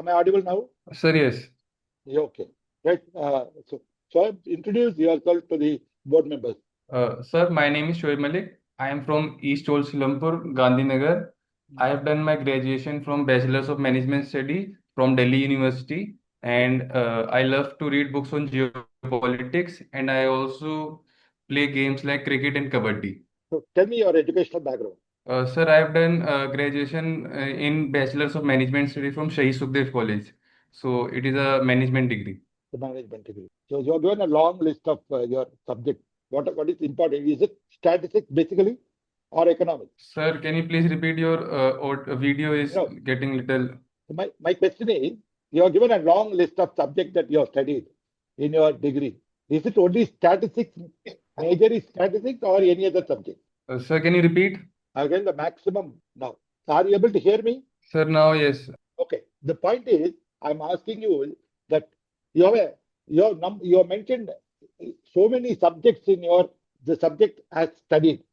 Am I audible now? Sir, yes. Yeah, okay. Right. So introduce yourself to the board members. Sir, my name is Shoaib Malik. I am from East Old Silambur, Gandhinagar. I have done my graduation from Bachelor's of Management Study from Delhi University, and I love to read books on geopolitics, and I also play games like cricket and kabaddi. So tell me your educational background, Sir, I have done graduation in Bachelor's of Management Study from Shahid Sukhdev College. So it is a management degree. the management degree. So you are given a long list of your subjects. What is important? Is it statistics basically or economics? Sir, can you please repeat your video is No. getting little. My question is, you are given a long list of subjects that you have studied in your degree. Is it only statistics, major is statistics or any other subject? Sir, can you repeat? Again, the maximum now. Are you able to hear me? Sir, now yes. Okay. The point is, I'm asking you that you have you have mentioned so many subjects in your the subject as studied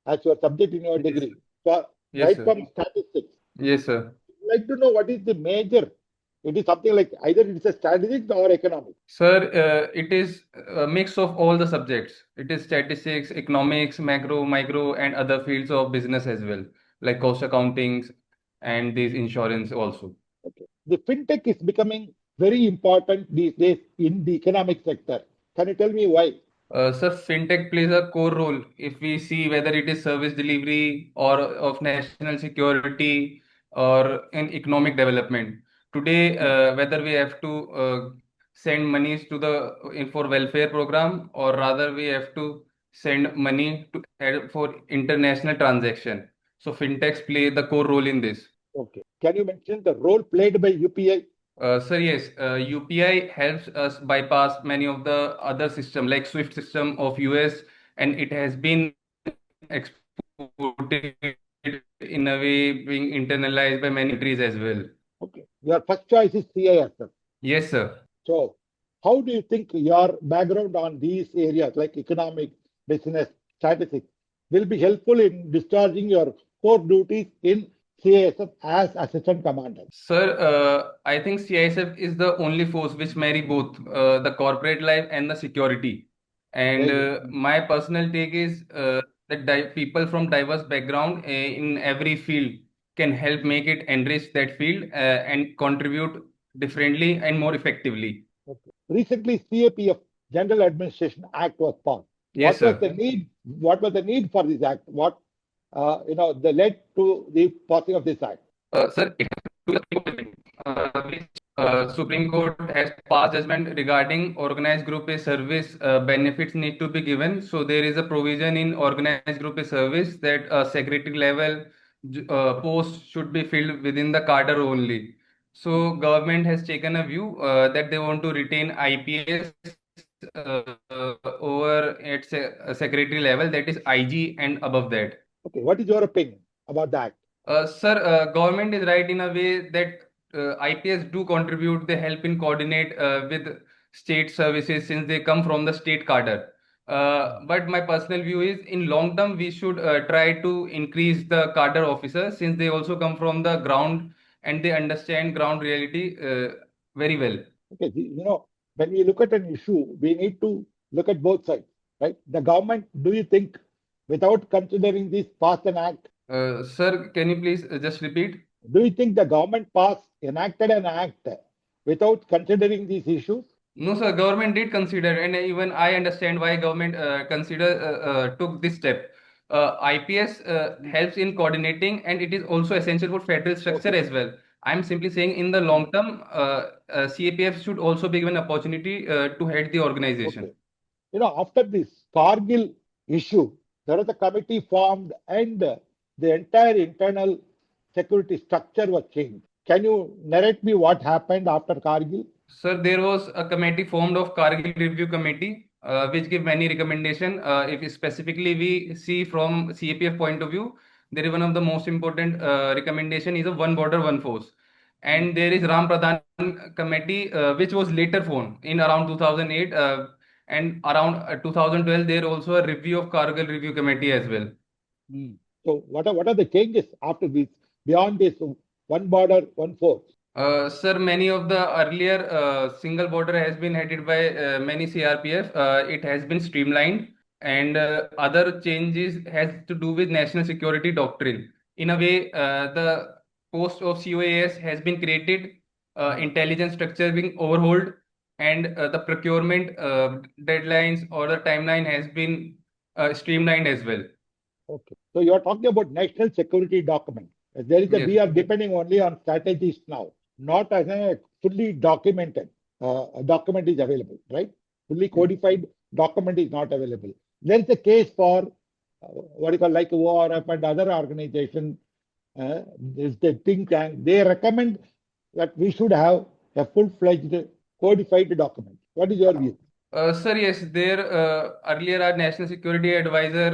as your subject in your Yes, degree. So yes, right sir. from statistics, Yes, sir. I'd like to know what is the major. It is something like either it's a statistics or economics. Sir, it is a mix of all the subjects. It is statistics, economics, macro, micro, and other fields of business as well, like cost accounting and these insurance also. Okay. The fintech is becoming very important these days in the economic sector. Can you tell me why? Sir, fintech plays a core role if we see whether it is service delivery or of national security or in economic development. Today, whether we have to send monies to the for welfare program or rather we have to send money to for international transaction. So fintechs play the core role in this. Okay. Can you mention the role played by UPI? Sir, yes, UPI helps us bypass many of the other system like SWIFT system of US, and it has been exported in a way being internalized by many countries as well. Okay. Your first choice is CISF. Yes, sir. So, how do you think your background on these areas like economics, business, statistics will be helpful in discharging your core duties in CISF as assistant commander? Sir, I think CISF is the only force which marry both the corporate life and the security. And Very good. my personal take is that people from diverse background in every field can help make it enrich that field and contribute differently and more effectively. Okay. Recently, CAPF General Administration Act was passed. Yes, What was sir. the need? What was the need for this act? What that led to the passing of this act? Sir, it has to be the Supreme Court, which Supreme Court has passed judgment regarding organized group A service benefits need to be given. So there is a provision in organized group A service that secretary level post should be filled within the cadre only. So government has taken a view that they want to retain IPS over at secretary level, that is IG and above that. Okay. What is your opinion about that? Sir, government is right in a way that IPS do contribute. They help in coordinate with state services since they come from the state cadre. But my personal view is, in long term, we should try to increase the cadre officers since they also come from the ground and they understand ground reality very well. Okay. When we look at an issue, we need to look at both sides, right? The government, do you think, without considering this, passed an act? Sir, can you please just repeat? Do you think the government enacted an act without considering these issues? No, sir. Government did consider, and even I understand why government took this step. IPS helps in coordinating, and it is also essential for federal structure Okay. as well. I'm simply saying, in the long term, CAPF should also be given opportunity to head the Okay. organization. After this Kargil issue, there was a committee formed and the entire internal security structure was changed. Can you narrate me what happened after Kargil? Sir, there was a committee formed of Kargil Review Committee, which give many recommendation. If specifically we see from CAPF point of view, there is one of the most important recommendation is a one border, one force. And there is Ram Pradhan Committee, which was later formed in around 2008. And around 2012, there also a review of Kargil Review Committee as well. Hmm. So what are the changes after this, beyond this one border, one force? Sir, many of the earlier single border has been headed by many CRPF. It has been streamlined, and other changes has to do with national security doctrine. In a way, the post of COAS has been created, intelligence structure being overhauled, and the procurement deadlines or the timeline has been streamlined as well. Okay. So you are talking about national security document. We Yes. are depending only on strategies now, not as a fully documented document is available, right? Fully codified document is not available. There is a case for what you call like ORF and other organization. Is the think tank. They recommend that we should have a full-fledged codified document. What is your view? Sir, yes, there earlier our National Security Advisor,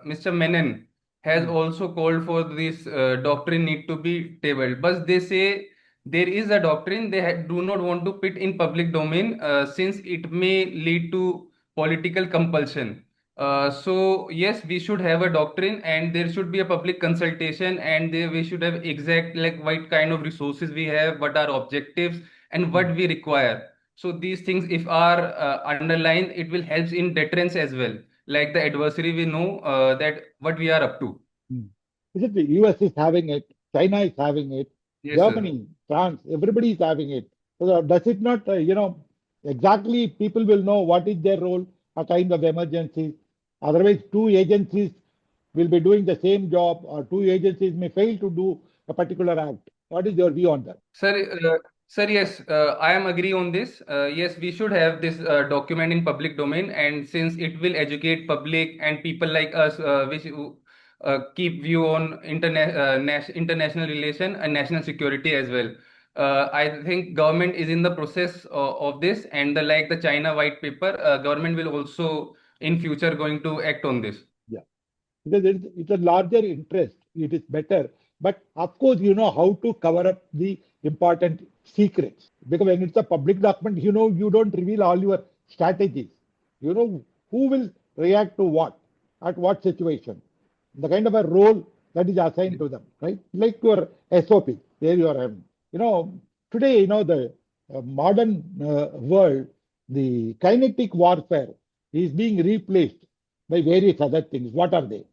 Mr. Menon, has Hmm. also called for this doctrine need to be tabled. But they say there is a doctrine they do not want to put in public domain since it may lead to political compulsion. So yes, we should have a doctrine and there should be a public consultation and we should have exact like what kind of resources we have, what are objectives and Hmm. what we require. So these things, if are underlined, it will help in deterrence as well. Like the adversary, we know that what we are up to. Hmm. Is it the US is having it, China is having it, Yes, sir. Germany, France, everybody is having it. So does it not, exactly people will know what is their role at times of emergencies. Otherwise, two agencies will be doing the same job, or two agencies may fail to do a particular act. What is your view on that? Sir, sir, yes, I am agree on this. Yes, we should have this document in public domain, and since it will educate public and people like us, which keep view on international relation and national security as well. I think government is in the process of this, and like the China white paper, government will also in future going to act on this. Yeah. Because it's a larger interest. It is better. But of course, you know how to cover up the important secrets. Because when it's a public document, you don't reveal all your strategies. You know who will react to what, at what situation. The kind of a role that is assigned to them, right? Like your SOP, there you are. Today, the modern world, the kinetic warfare is being replaced by various other things. What are they?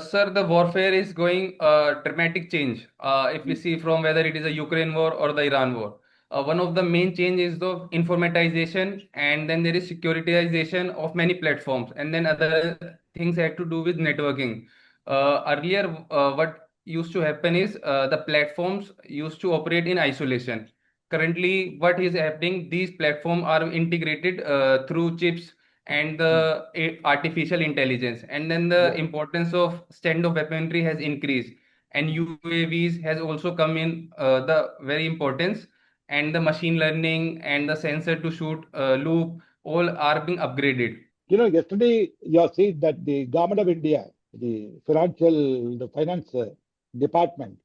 Sir, the warfare is going dramatic change. If we see from whether it is a Ukraine war or the Iran war, one of the main change is the informatization, and then there is securitization of many platforms, and then other things had to do with networking. Earlier, what used to happen is the platforms used to operate in isolation. Currently, what is happening? These platforms are integrated through chips and Hmm. the artificial intelligence, and then the Yeah. importance of stand-off weaponry has increased, and UAVs has also come in the very importance, and the machine learning and the sensor to shoot loop all are being upgraded. Yesterday you have said that the government of India, the finance department,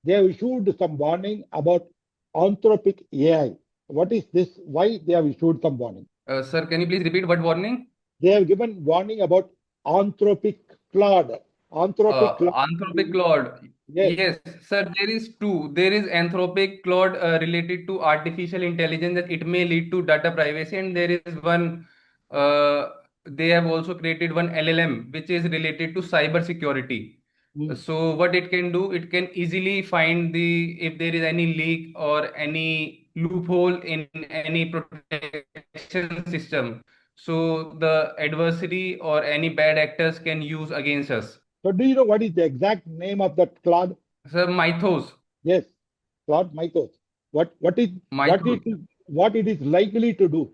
they have issued some warning about anthropic AI. What is this? Why they have issued some warning? Sir, can you please repeat what warning? They have given warning about anthropic cloud. Anthropic cloud. Anthropic Claude. Yes. Yes, sir, there is two. There is Anthropic Claude related to artificial intelligence that it may lead to data privacy, and there is one, uh, they have also created one LLM which is related to cyber security. Hmm. So what it can do, it can easily find the if there is any leak or any loophole in any protection system. So the adversary or any bad actors can use against us. So do you know what is the exact name of that cloud? Sir, Mythos. Yes, cloud mythos. Mythos. What it is likely to do?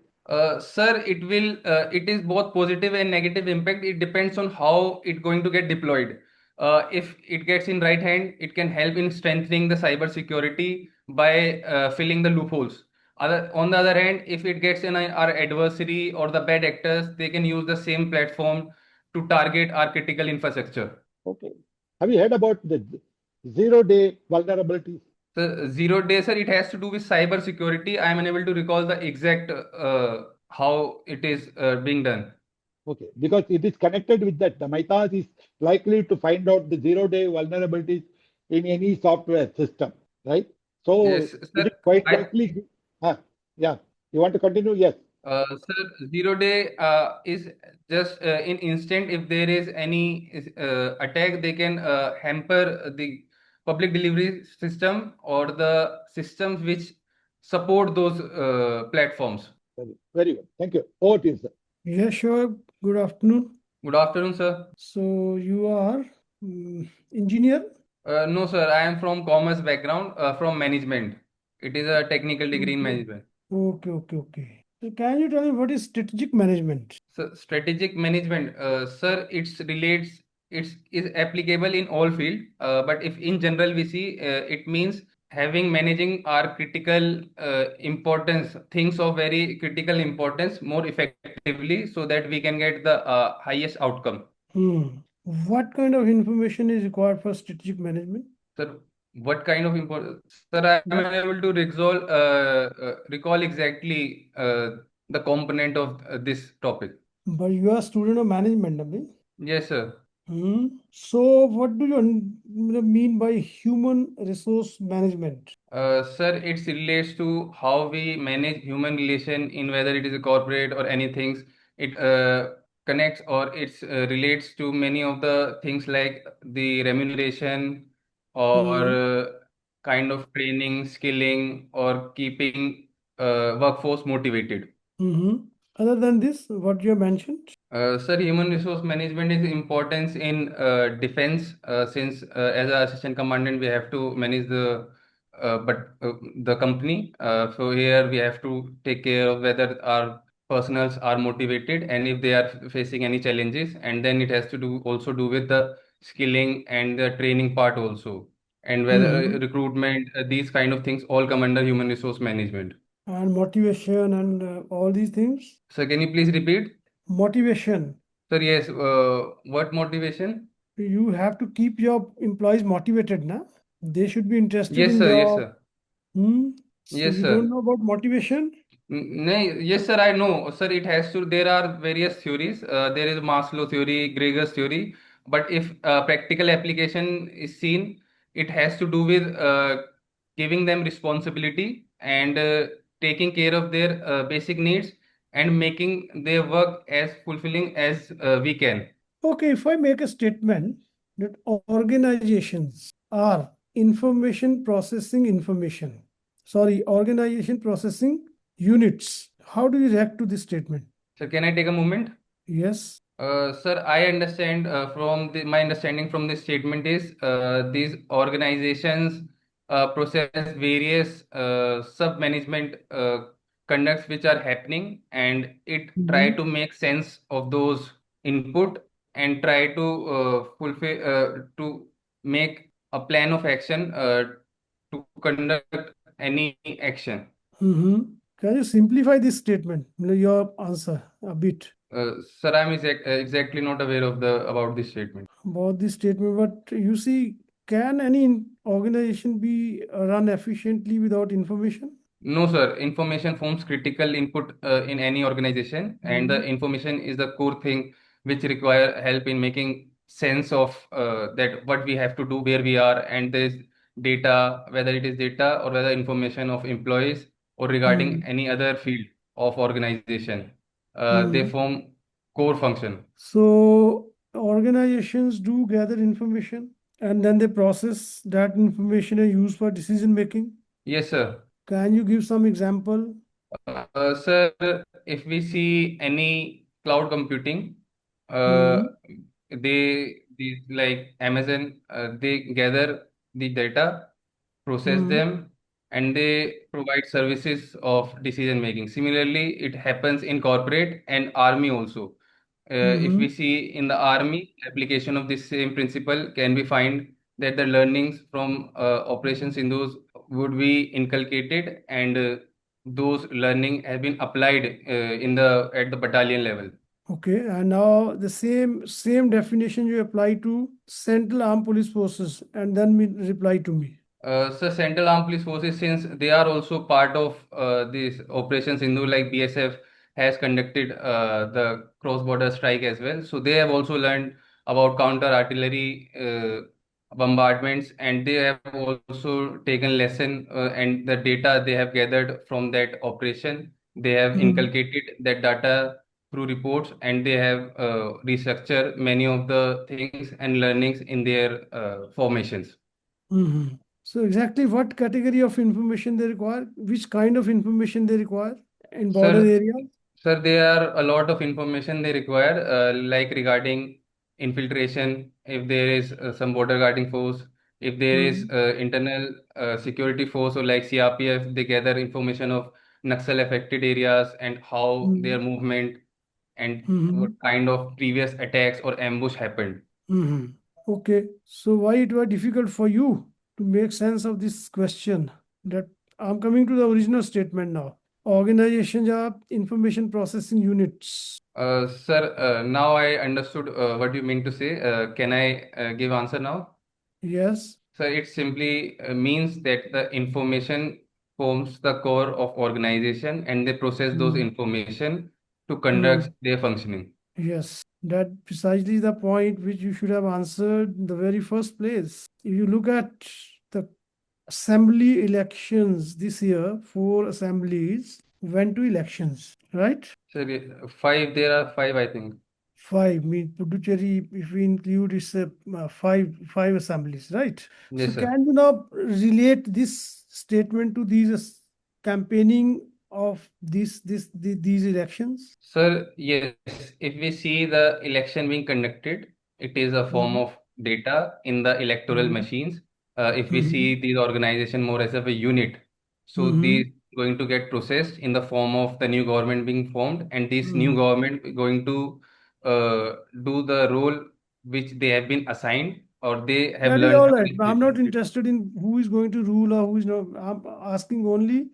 Sir, it is both positive and negative impact. It depends on how it going to get deployed. If it gets in right hand, it can help in strengthening the cyber security by filling the loopholes. On the other hand, if it gets in our adversary or the bad actors, they can use the same platform to target our critical infrastructure. Okay. Have you heard about the 0-day vulnerabilities? The 0 day, sir, it has to do with cyber security. I am unable to recall the exact how it is being done. Okay, because it is connected with that. The MITAS is likely to find out the 0-day vulnerabilities in any software system, right? So Yes, it sir. is quite I likely. Yeah, you want to continue? Yes. Sir, 0 day is just in instant. If there is any attack, they can hamper the public delivery system or the systems which support those platforms. Very good. Thank you. Over to you, sir. Yeah, sure. Good afternoon. Good afternoon, sir. So you are engineer? No, sir. I am from commerce background, from management. It is a technical degree in Okay, management. okay. So can you tell me what is strategic management? So strategic management, sir, it's relates, it's is applicable in all field. But if in general we see, it means having managing our critical importance, things of very critical importance more effectively, so that we can get the highest outcome. What kind of information is required for strategic management? Sir, what kind of importance? Sir, I am unable to recall exactly the component of this topic. But you are student of management, Abhi. Yes, sir. So what do you mean by human resource management? Sir, it relates to how we manage human relation in whether it is a corporate or anything. It connects or it relates to many of the things like the remuneration or Hmm. kind of training, skilling, or keeping workforce motivated. Mm-hmm. Other than this, what you have mentioned? Sir, human resource management is importance in defense since as a assistant commandant we have to manage the company. So here we have to take care of whether our personals are motivated and if they are facing any challenges, and then it has to do also do with the skilling and the training part also, and whether Mm-hmm. recruitment, these kind of things all come under human resource management. And motivation and all these things? So can you please repeat? Motivation. Sir, yes, what motivation? You have to keep your employees motivated, na? They should be interested Yes, in sir. Yes, your. sir. So Yes, you don't sir. know about motivation? Yes, sir. I know, sir. It has to. There are various theories. There is Maslow theory, Gregor's theory. But if practical application is seen, it has to do with giving them responsibility and taking care of their basic needs and making their work as fulfilling as we can. Okay, if I make a statement that organizations are organization processing units, how do you react to this statement? So, can I take a moment? Yes. Sir, I understand my understanding from this statement is these organizations process various sub-management conducts which are happening, and it try Mhm. to make sense of those input and try to fulfill to make a plan of action to conduct any action. Mhm. Can you simplify this statement, your answer a bit Sir, I'm exactly not aware of the about this statement. about this statement? But you see, can any organization be run efficiently without information? No, sir. Information forms critical input in any organization, and the Mhm. information is the core thing which require help in making sense of that what we have to do, where we are, and there's data, whether it is data or whether information of employees or regarding Mhm. any other field of organization. They Mhm. form core function. So organizations do gather information and then they process that information and use for decision making. Yes, sir. Can you give some example? Sir, if we see any cloud computing, uh, Hmm. these like Amazon, they gather the data, process Hmm. them, and they provide services of decision making. Similarly, it happens in corporate and army also. If we Hmm. see in the army, application of this same principle can be find that the learnings from operations in those would be inculcated, and those learning have been applied in the at the battalion level. Okay, and now the same definition you apply to Central Armed Police Forces and then reply to me. So Central Armed Police Forces, since they are also part of these operations, Hindu like BSF has conducted the cross-border strike as well. So they have also learned about counter artillery bombardments, and they have also taken lesson and the data they have gathered from that operation. They have inculcated that data through reports, and they have restructured many of the things and learnings in their formations. So exactly what category of information they require, which kind of information they require in border Sir, area? Sir, there are a lot of information they require, like regarding infiltration, if there is some border guarding force, if there is Mm, internal security force or like CRPF, they gather information of Naxal affected areas and how their mm, movement and what mhm, kind of previous attacks or ambush happened. mhm. Okay, so why it was difficult for you to make sense of this question? That I'm coming to the original statement now. Organizations are information processing units. Sir, now I understood what you mean to say. Can I give answer now? Yes. So it simply means that the information forms the core of organization and they process those Mm, information to conduct mm. their functioning. Yes, that precisely the point which you should have answered in the very first place. If you look at the assembly elections this year, 4 assemblies went to elections, right? So five, there are five, I think. Five, mean Puducherry, if we include, it's five assemblies, right? So Yes, sir. can you now relate this statement to these campaigning of these elections? Sir, yes, if we see the election being conducted, it is a form Mhm. of data in the electoral Mhm. machines. If we Mhm. see these organization more as of a unit, so these Mhm. going to get processed in the form of the new government being formed, and this new Mhm. government going to uh, do the role which they have been assigned or they have That is learned all from right. the I'm not relationship. interested in who is going to rule or who is not. I'm asking only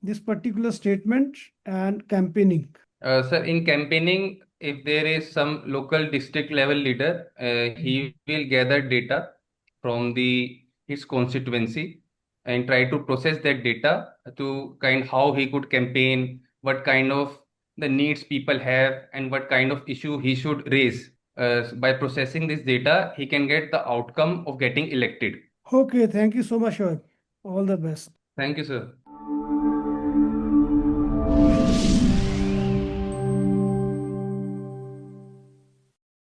this particular statement and campaigning. Sir, in campaigning, if there is some local district level leader, he will gather data from the his constituency and try to process that data to kind how he could campaign, what kind of the needs people have, and what kind of issue he should raise. By processing this data, he can get the outcome of getting elected. Okay, thank you so much, Shoaib. All the best. Thank you, sir.